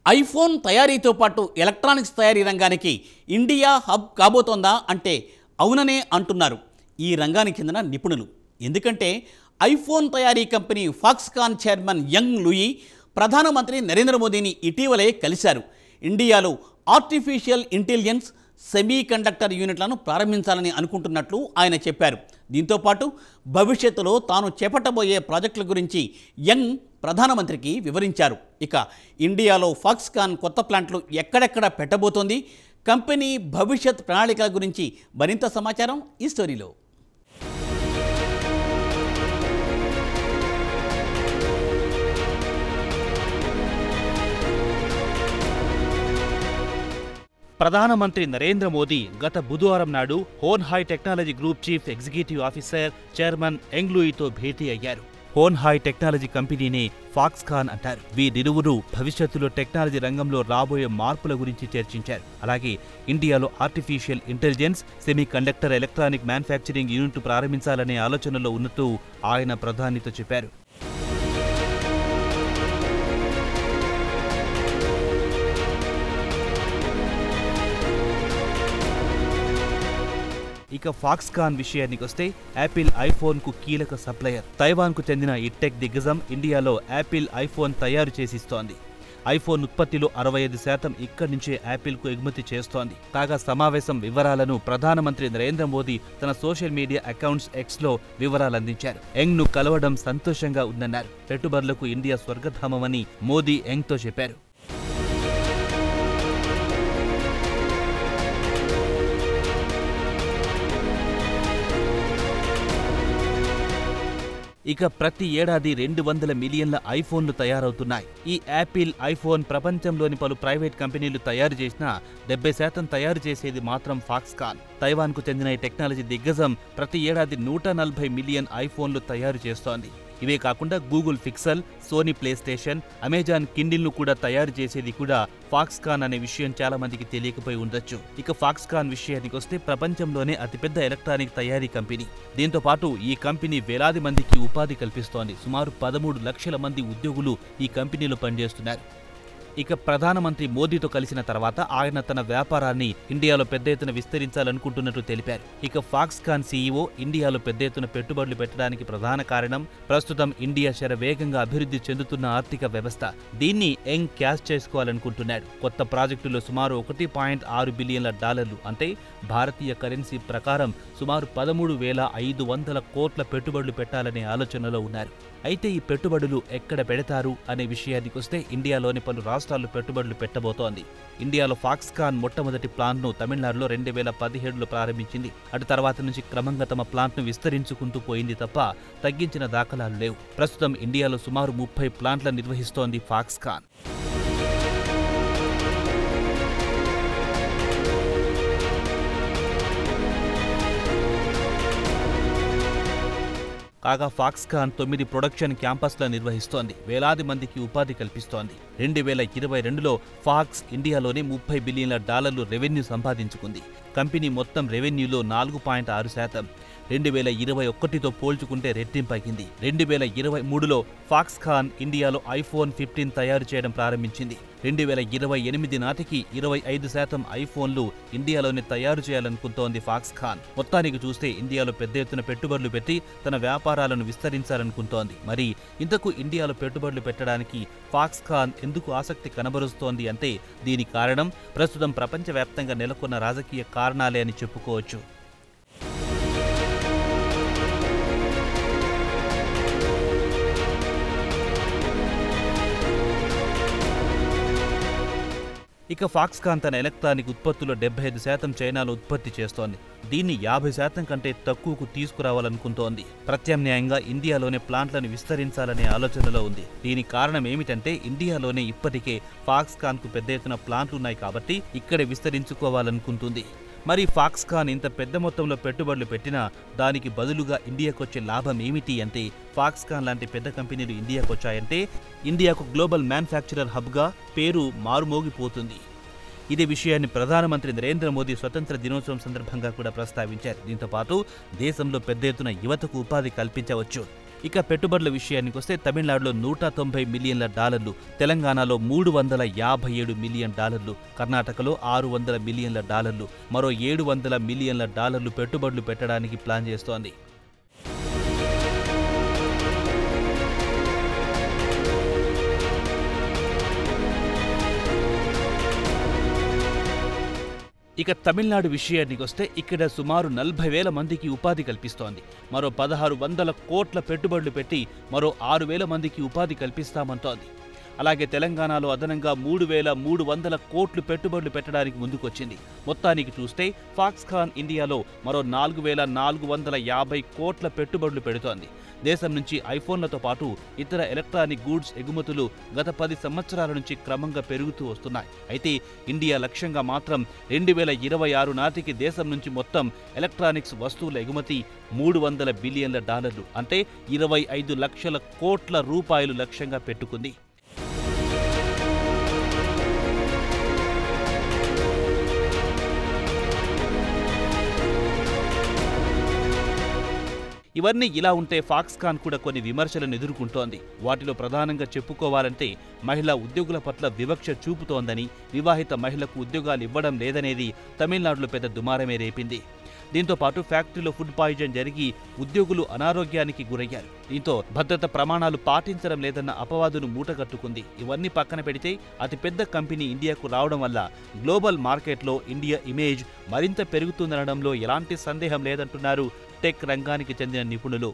IPhone తయారీతో పాటు electronics తయారీ రంగానికి ఇండియా హబ్ కాబోతోందా అంటే అవుననే అంటున్నారు ఈ రంగానికి చెందిన నిపుణులు. ఎందుకంటే ఐఫోన్ తయారీ company Foxconn chairman Young Liu ప్రధానమంత్రి నరేంద్ర మోదీని ఇటీవలే కలిశారు. ఇండియాలో ఆర్టిఫిషియల్ ఇంటెలిజెన్స్ సెమీ కండక్టర్ యూనిట్లను ప్రారంభించాలని అనుకుంటున్నట్లు ఆయన చెప్పారు. దీంతోపాటు భవిష్యత్తులో తాను చేపట్టబోయే ప్రాజెక్టుల గురించి యంగ్ ప్రధానమంత్రికి వివరించారు. ఇక ఇండియాలో ఫాక్స్కాన్ కొత్త ప్లాంట్లు ఎక్కడెక్కడ పెట్టబోతోంది, కంపెనీ భవిష్యత్ ప్రణాళికల గురించి మరింత సమాచారం ఈ స్టోరీలో. ప్రధానమంత్రి నరేంద్ర మోదీ గత బుధవారం నాడు Hon Hai technology group chief executive officer chairman Young లూయితో భేటీ అయ్యారు. హోన్హాయ్ టెక్నాలజీ కంపెనీని ఫాక్స్కాన్ అంటారు. వీరిరువురు భవిష్యత్తులో టెక్నాలజీ రంగంలో రాబోయే మార్పుల గురించి చర్చించారు. అలాగే ఇండియాలో artificial intelligence semi conductor electronic manufacturing unit ప్రారంభించాలనే ఆలోచనలో ఉన్నట్టు ఆయన ప్రధానితో చెప్పారు. ఇక ఫాక్స్కాన్ విషయానికి వస్తే యాపిల్ ఐఫోన్కు కీలక సప్లయర్. తైవాన్కు చెందిన ఈ టెక్ దిగ్గజం ఇండియాలో యాపిల్ ఐఫోన్ తయారు చేసిస్తోంది. ఐఫోన్ ఉత్పత్తిలో 65% ఇక్కడి నుంచే యాపిల్కు ఎగుమతి చేస్తోంది. కాగా సమావేశం వివరాలను ప్రధానమంత్రి నరేంద్ర మోదీ తన సోషల్ మీడియా అకౌంట్స్ ఎక్స్లో వివరాలందించారు. యంగ్ను కలవడం సంతోషంగా ఉందన్నారు. పెట్టుబడులకు ఇండియా స్వర్గధామమని మోదీ యంగ్తో చెప్పారు. ఇక ప్రతి ఏడాది 200 మిలియన్ల ఐఫోన్లు తయారవుతున్నాయి. ఈ యాపిల్ ఐఫోన్ ప్రపంచంలోని పలు ప్రైవేట్ కంపెనీలు తయారు చేసినా 70% తయారు చేసేది మాత్రం ఫాక్స్కాన్. తైవాన్కు చెందిన ఈ టెక్నాలజీ దిగ్గజం ప్రతి ఏడాది 140 మిలియన్ ఐఫోన్లు తయారు చేస్తోంది. ఇవే కాకుండా Google Pixel, Sony Play Station, Amazon కిండిల్ను కూడా తయారు చేసేది కూడా ఫాక్స్కాన్ అనే విషయం చాలా మందికి తెలియకపోయి ఉండొచ్చు. ఇక ఫాక్స్కాన్ విషయానికి వస్తే ప్రపంచంలోనే అతిపెద్ద ఎలక్ట్రానిక్ తయారీ కంపెనీ. దీంతో పాటు ఈ కంపెనీ వేలాది మందికి ఉపాధి కల్పిస్తోంది. సుమారు 13 లక్షల మంది ఉద్యోగులు ఈ కంపెనీలో పనిచేస్తున్నారు. ఇక ప్రధానమంత్రి మోదీతో కలిసిన తర్వాత ఆయన తన వ్యాపారాన్ని ఇండియాలో పెద్ద ఎత్తున విస్తరించాలనుకుంటున్నట్టు తెలిపారు. ఇక ఫాక్స్కాన్ సీఈఓ ఇండియాలో పెద్ద ఎత్తున పెట్టుబడులు పెట్టడానికి ప్రధాన కారణం ప్రస్తుతం ఇండియా శరవేగంగా అభివృద్ధి చెందుతున్న ఆర్థిక వ్యవస్థ. దీన్ని యంగ్ క్యాష్ చేసుకోవాలనుకుంటున్నాడు. కొత్త ప్రాజెక్టులో సుమారు $1.6 బిలియన్ల అంటే భారతీయ కరెన్సీ ప్రకారం సుమారు 13,500 కోట్ల పెట్టుబడులు పెట్టాలనే ఆలోచనలో ఉన్నారు. అయితే ఈ పెట్టుబడులు ఎక్కడ పెడతారు అనే విషయానికొస్తే ఇండియాలోని పలు రాష్ట్రాలు పెట్టుబడులు పెట్టబోతోంది. ఇండియాలో ఫాక్స్కాన్ మొట్టమొదటి ప్లాంట్ను తమిళనాడులో 2017లో ప్రారంభించింది. అటు తర్వాత నుంచి క్రమంగా తమ ప్లాంట్ను విస్తరించుకుంటూ పోయింది తప్ప తగ్గించిన దాఖలాలు లేవు. ప్రస్తుతం ఇండియాలో సుమారు 30 ప్లాంట్లను నిర్వహిస్తోంది ఫాక్స్కాన్. కాగా ఫాక్స్కాన్ 9 ప్రొడక్షన్ క్యాంపస్ల నిర్వహిస్తోంది. వేలాది మందికి ఉపాధి కల్పిస్తోంది. 2022లో ఫాక్స్ ఇండియాలోనే $30 బిలియన్ల రెవెన్యూ సంపాదించుకుంది. కంపెనీ మొత్తం రెవెన్యూలో 4.6%. 2021తో పోల్చుకుంటే రెట్టింపైంది. 2023లో ఫాక్స్కాన్ ఇండియాలో ఐఫోన్ 15 తయారు చేయడం ప్రారంభించింది. 2028 నాటికి 25% ఐఫోన్లు ఇండియాలోనే తయారు చేయాలనుకుంటోంది ఫాక్స్కాన్. మొత్తానికి చూస్తే ఇండియాలో పెద్ద ఎత్తున పెట్టుబడులు పెట్టి తన వ్యాపారాలను విస్తరించాలనుకుంటోంది. మరి ఇంతకు ఇండియాలో పెట్టుబడులు పెట్టడానికి ఫాక్స్కాన్ ఎందుకు ఆసక్తి కనబరుస్తోంది అంటే దీనికి కారణం ప్రస్తుతం ప్రపంచవ్యాప్తంగా నెలకొన్న రాజకీయ కారణాలే అని చెప్పుకోవచ్చు. ఇక ఫాక్స్కాన్ తన ఎలక్ట్రానిక్ ఉత్పత్తుల్లో 75% చైనాలో ఉత్పత్తి చేస్తోంది. దీన్ని 50% కంటే తక్కువకు తీసుకురావాలనుకుంటోంది. ప్రత్యామ్నాయంగా ఇండియాలోనే ప్లాంట్లను విస్తరించాలనే ఆలోచనలో ఉంది. దీనికి కారణం ఏమిటంటే ఇండియాలోనే ఇప్పటికే ఫాక్స్కాన్కు పెద్ద ఎత్తున ప్లాంట్లున్నాయి కాబట్టి ఇక్కడే విస్తరించుకోవాలనుకుంటుంది. మరి ఫాక్స్కాన్ ఇంత పెద్ద మొత్తంలో పెట్టుబడులు పెట్టినా దానికి బదులుగా ఇండియాకొచ్చే లాభం ఏమిటి అంటే ఫాక్స్కాన్ లాంటి పెద్ద కంపెనీలు ఇండియాకొచ్చాయంటే ఇండియాకు గ్లోబల్ మ్యానుఫ్యాక్చరర్ హబ్గా పేరు మారుమోగిపోతుంది. ఇదే విషయాన్ని ప్రధానమంత్రి నరేంద్ర మోదీ స్వతంత్ర దినోత్సవం సందర్భంగా కూడా ప్రస్తావించారు. దీంతో పాటు దేశంలో పెద్ద ఎత్తున యువతకు ఉపాధి కల్పించవచ్చు. ఇక పెట్టుబడుల విషయానికి వస్తే తమిళనాడులో $190 మిలియన్ల, తెలంగాణలో $357 మిలియన్, కర్ణాటకలో $600 మిలియన్ల, మరో $700 మిలియన్ల పెట్టుబడులు పెట్టడానికి ప్లాన్ చేస్తోంది. ఇక తమిళనాడు విషయానికి వస్తే ఇక్కడ సుమారు 40,000 మందికి ఉపాధి కల్పిస్తోంది. మరో 1,600 కోట్ల పెట్టుబడులు పెట్టి మరో 6,000 మందికి ఉపాధి కల్పిస్తామంటోంది. అలాగే తెలంగాణలో అదనంగా 3,300 కోట్లు పెట్టుబడులు పెట్టడానికి ముందుకొచ్చింది. మొత్తానికి చూస్తే ఫాక్స్కాన్ ఇండియాలో మరో 4,450 కోట్ల పెట్టుబడులు పెడుతోంది. దేశం నుంచి ఐఫోన్లతో పాటు ఇతర ఎలక్ట్రానిక్ గూడ్స్ ఎగుమతులు గత 10 సంవత్సరాల నుంచి క్రమంగా పెరుగుతూ వస్తున్నాయి. అయితే ఇండియా లక్ష్యంగా మాత్రం 2026 నాటికి దేశం నుంచి మొత్తం ఎలక్ట్రానిక్స్ వస్తువుల ఎగుమతి $300 బిలియన్ల, అంటే 25 లక్షల కోట్ల రూపాయలు లక్ష్యంగా పెట్టుకుంది. ఇవన్నీ ఇలా ఉంటే ఫాక్స్కాన్ కూడా కొన్ని విమర్శలను ఎదుర్కొంటోంది. వాటిలో ప్రధానంగా చెప్పుకోవాలంటే మహిళా ఉద్యోగుల పట్ల వివక్ష చూపుతోందని, వివాహిత మహిళలకు ఉద్యోగాలు ఇవ్వడం లేదనేది తమిళనాడులో పెద్ద దుమారమే రేపింది. దీంతో పాటు ఫ్యాక్టరీలో ఫుడ్ పాయిజన్ జరిగి ఉద్యోగులు అనారోగ్యానికి గురయ్యారు. దీంతో భద్రత ప్రమాణాలు పాటించడం లేదన్న అపవాదును మూటగట్టుకుంది. ఇవన్నీ పక్కన పెడితే అతిపెద్ద కంపెనీ ఇండియాకు రావడం వల్ల గ్లోబల్ మార్కెట్లో ఇండియా ఇమేజ్ మరింత పెరుగుతుందనడంలో ఎలాంటి సందేహం లేదంటున్నారు టెక్ రంగానికి చెందిన నిపుణులు.